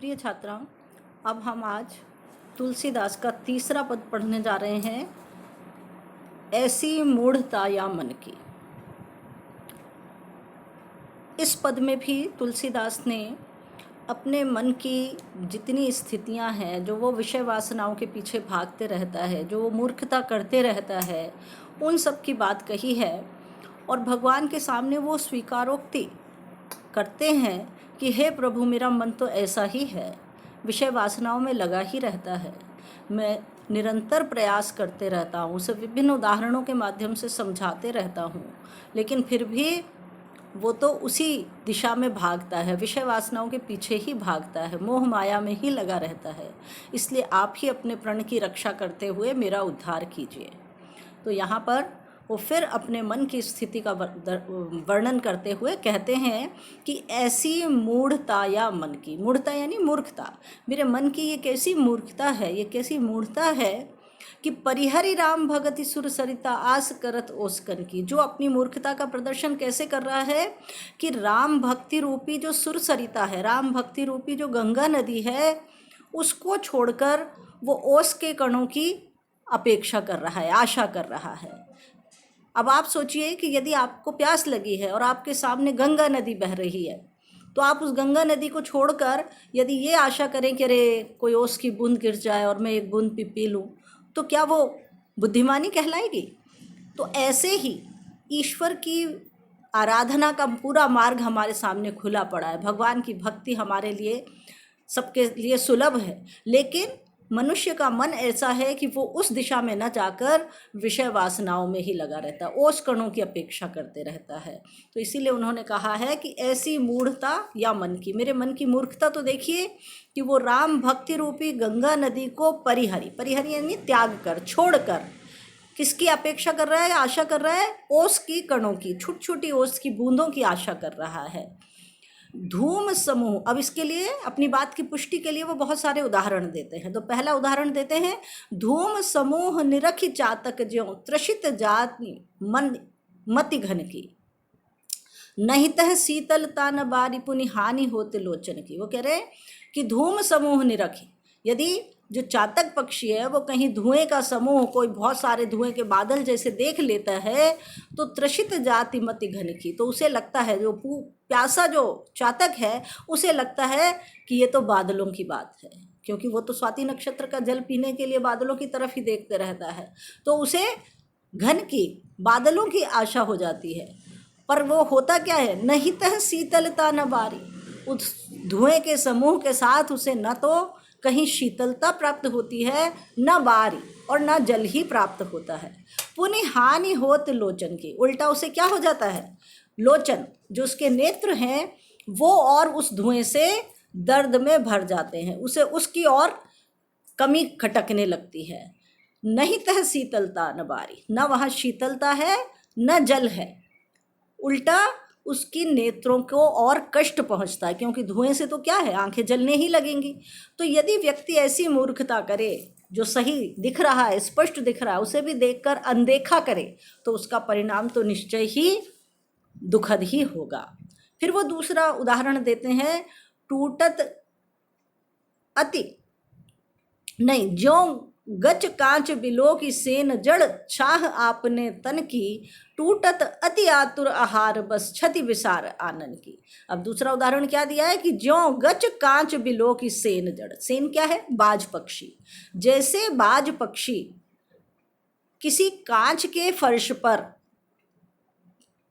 प्रिय छात्राओं, अब हम आज तुलसीदास का तीसरा पद पढ़ने जा रहे हैं, ऐसी मूढ़ता या मन की। इस पद में भी तुलसीदास ने अपने मन की जितनी स्थितियां हैं, जो वो विषय वासनाओं के पीछे भागते रहता है, जो वो मूर्खता करते रहता है, उन सब की बात कही है। और भगवान के सामने वो स्वीकारोक्ति करते हैं कि हे प्रभु, मेरा मन तो ऐसा ही है, विषय वासनाओं में लगा ही रहता है। मैं निरंतर प्रयास करते रहता हूँ, उसे विभिन्न उदाहरणों के माध्यम से समझाते रहता हूँ, लेकिन फिर भी वो तो उसी दिशा में भागता है, विषय वासनाओं के पीछे ही भागता है, मोह माया में ही लगा रहता है। इसलिए आप ही अपने प्रण की रक्षा करते हुए मेरा उद्धार कीजिए। तो यहाँ पर वो फिर अपने मन की स्थिति का वर्णन करते हुए कहते हैं कि ऐसी मूढ़ता या मन की, मूढ़ता यानी मूर्खता, मेरे मन की ये कैसी मूर्खता है, ये कैसी मूढ़ता है कि परिहरि राम भगति सुर सरिता आस करत ओस्कन की। जो अपनी मूर्खता का प्रदर्शन कैसे कर रहा है कि राम भक्ति रूपी जो सुर सरिता है, राम भक्ति रूपी जो गंगा नदी है, उसको छोड़कर वो ओस के कणों की अपेक्षा कर रहा है, आशा कर रहा है। अब आप सोचिए कि यदि आपको प्यास लगी है और आपके सामने गंगा नदी बह रही है, तो आप उस गंगा नदी को छोड़कर यदि ये आशा करें कि अरे कोई ओस की बूंद गिर जाए और मैं एक बूंद पी लूँ, तो क्या वो बुद्धिमानी कहलाएगी? तो ऐसे ही ईश्वर की आराधना का पूरा मार्ग हमारे सामने खुला पड़ा है। भगवान की भक्ति हमारे लिए, सबके लिए सुलभ है, लेकिन मनुष्य का मन ऐसा है कि वो उस दिशा में न जाकर विषय वासनाओं में ही लगा रहता है, ओस कणों की अपेक्षा करते रहता है। तो इसीलिए उन्होंने कहा है कि ऐसी मूढ़ता या मन की, मेरे मन की मूर्खता तो देखिए कि वो राम भक्ति रूपी गंगा नदी को परिहरि, परिहरि यानी त्याग कर, छोड़कर किसकी अपेक्षा कर रहा है, आशा कर रहा है? ओस की कणों की, छोटी छोटी ओस की बूंदों की आशा कर रहा है। धूम समूह, अब इसके लिए अपनी बात की पुष्टि के लिए वो बहुत सारे उदाहरण देते हैं। तो पहला उदाहरण देते हैं, धूम समूह निरखि चातक ज्यों त्रषित जात मन मति घन की, नहीं तह शीतलता न बारी पुनि हानि होते लोचन की। वो कह रहे हैं कि धूम समूह निरखि, यदि जो चातक पक्षी है वो कहीं धुएं का समूह, कोई बहुत सारे धुएं के बादल जैसे देख लेता है, तो त्रषित जाति मति घन की, तो उसे लगता है, जो प्यासा जो चातक है उसे लगता है कि ये तो बादलों की बात है, क्योंकि वो तो स्वाति नक्षत्र का जल पीने के लिए बादलों की तरफ ही देखते रहता है, तो उसे घन की, बादलों की आशा हो जाती है। पर वो होता क्या है, नहीं तह शीतलता न बारी, उस धुएं के समूह के साथ उसे न तो कहीं शीतलता प्राप्त होती है, न बारी और न जल ही प्राप्त होता है। पुनि हानि होत लोचन की, उल्टा उसे क्या हो जाता है, लोचन जो उसके नेत्र हैं वो और उस धुएं से दर्द में भर जाते हैं, उसे उसकी और कमी खटकने लगती है। नहीं तह शीतलता न बारी, न वहाँ शीतलता है न जल है, उल्टा उसकी नेत्रों को और कष्ट पहुंचता है, क्योंकि धुएं से तो क्या है, आंखें जलने ही लगेंगी। तो यदि व्यक्ति ऐसी मूर्खता करे, जो सही दिख रहा है, स्पष्ट दिख रहा है, उसे भी देखकर अनदेखा करे, तो उसका परिणाम तो निश्चय ही दुखद ही होगा। फिर वो दूसरा उदाहरण देते हैं, टूटत अति नहीं ज्यों गच कांच बिलो की सेन जड़ छाह आपने तन की, टूटत अति आतुर आहार बस क्षति विसार आनन की। अब दूसरा उदाहरण क्या दिया है कि ज्यों गच कांच बिलो की सेन जड़, सेन क्या है, बाज पक्षी, जैसे बाज पक्षी किसी कांच के फर्श पर,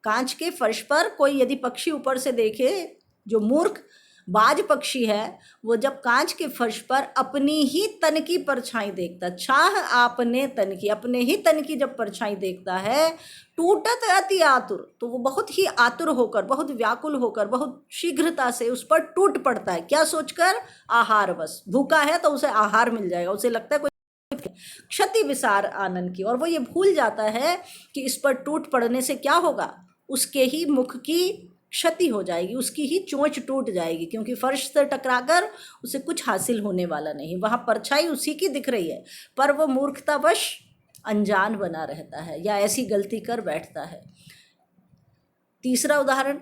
कांच के फर्श पर कोई यदि पक्षी ऊपर से देखे, जो मूर्ख बाज पक्षी है वो जब कांच के फर्श पर अपनी ही तन की परछाई देखता, छाह आपने तन की, अपने ही तन की जब परछाई देखता है, टूटत अति आतुर, तो वो बहुत ही आतुर होकर, बहुत व्याकुल होकर, बहुत शीघ्रता से उस पर टूट पड़ता है। क्या सोचकर, आहार बस, भूखा है तो उसे आहार मिल जाएगा, उसे लगता है कोई क्षति विसार आनंद की, और वो ये भूल जाता है कि इस पर टूट पड़ने से क्या होगा, उसके ही मुख की क्षति हो जाएगी, उसकी ही चोंच टूट जाएगी, क्योंकि फर्श से टकराकर उसे कुछ हासिल होने वाला नहीं, वहाँ परछाई उसी की दिख रही है, पर वो मूर्खतावश अनजान बना रहता है या ऐसी गलती कर बैठता है। तीसरा उदाहरण,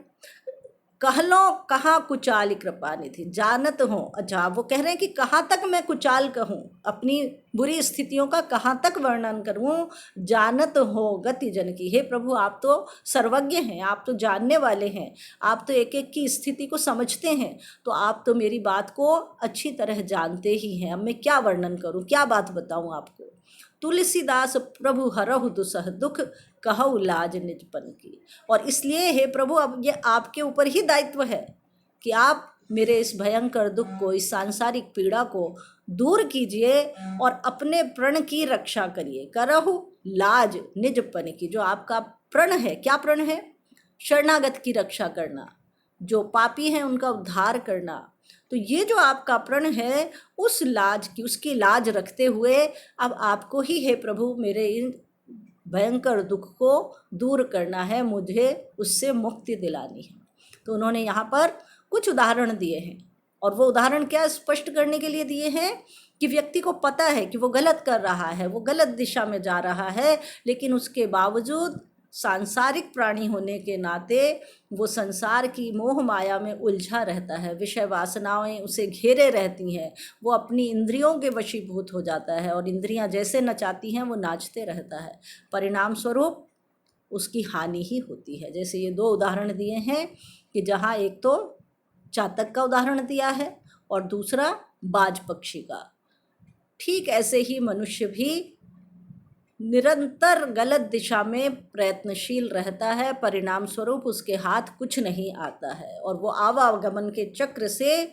कह लो कहाँ कुचाल कृपा निधि, जानत हो। अच्छा, वो कह रहे हैं कि कहाँ तक मैं कुचाल कहूँ, अपनी बुरी स्थितियों का कहाँ तक वर्णन करूँ। जानत हो गति जन की, हे प्रभु आप तो सर्वज्ञ हैं, आप तो जानने वाले हैं, आप तो एक एक की स्थिति को समझते हैं, तो आप तो मेरी बात को अच्छी तरह जानते ही हैं। अब मैं क्या वर्णन करूँ, क्या बात बताऊँ आपको। तुलसीदास प्रभु हरहु दुसह दुख, कहु लाज निजपन की। और इसलिए हे प्रभु, अब ये आपके ऊपर ही दायित्व है कि आप मेरे इस भयंकर दुख को, इस सांसारिक पीड़ा को दूर कीजिए और अपने प्रण की रक्षा करिए। करहु लाज निजपन की, जो आपका प्रण है, क्या प्रण है? शरणागत की रक्षा करना, जो पापी हैं उनका उद्धार करना। तो ये जो आपका प्रण है, उस लाज की, उसकी लाज रखते हुए अब आपको ही हे प्रभु मेरे इन भयंकर दुख को दूर करना है, मुझे उससे मुक्ति दिलानी है। तो उन्होंने यहाँ पर कुछ उदाहरण दिए हैं, और वो उदाहरण क्या स्पष्ट करने के लिए दिए हैं कि व्यक्ति को पता है कि वो गलत कर रहा है, वो गलत दिशा में जा रहा है, लेकिन उसके बावजूद सांसारिक प्राणी होने के नाते वो संसार की मोह माया में उलझा रहता है, विषय वासनाएं उसे घेरे रहती हैं, वो अपनी इंद्रियों के वशीभूत हो जाता है और इंद्रियां जैसे नचाती हैं वो नाचते रहता है। परिणाम स्वरूप उसकी हानि ही होती है। जैसे ये दो उदाहरण दिए हैं कि जहाँ एक तो चातक का उदाहरण दिया है और दूसरा बाज पक्षी का। ठीक ऐसे ही मनुष्य भी निरंतर गलत दिशा में प्रयत्नशील रहता है, परिणाम स्वरूप उसके हाथ कुछ नहीं आता है और वो आवागमन के चक्र से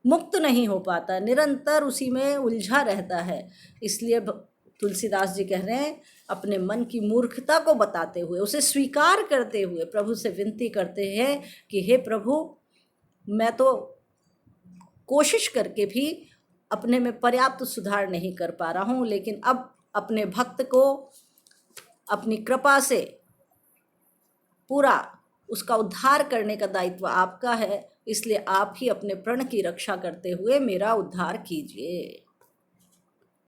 मुक्त नहीं हो पाता, निरंतर उसी में उलझा रहता है। इसलिए तुलसीदास जी कह रहे हैं, अपने मन की मूर्खता को बताते हुए, उसे स्वीकार करते हुए प्रभु से विनती करते हैं कि हे प्रभु, मैं तो कोशिश करके भी अपने में पर्याप्त सुधार नहीं कर पा रहा हूँ, लेकिन अब अपने भक्त को अपनी कृपा से पूरा उसका उद्धार करने का दायित्व आपका है, इसलिए आप ही अपने प्रण की रक्षा करते हुए मेरा उद्धार कीजिए।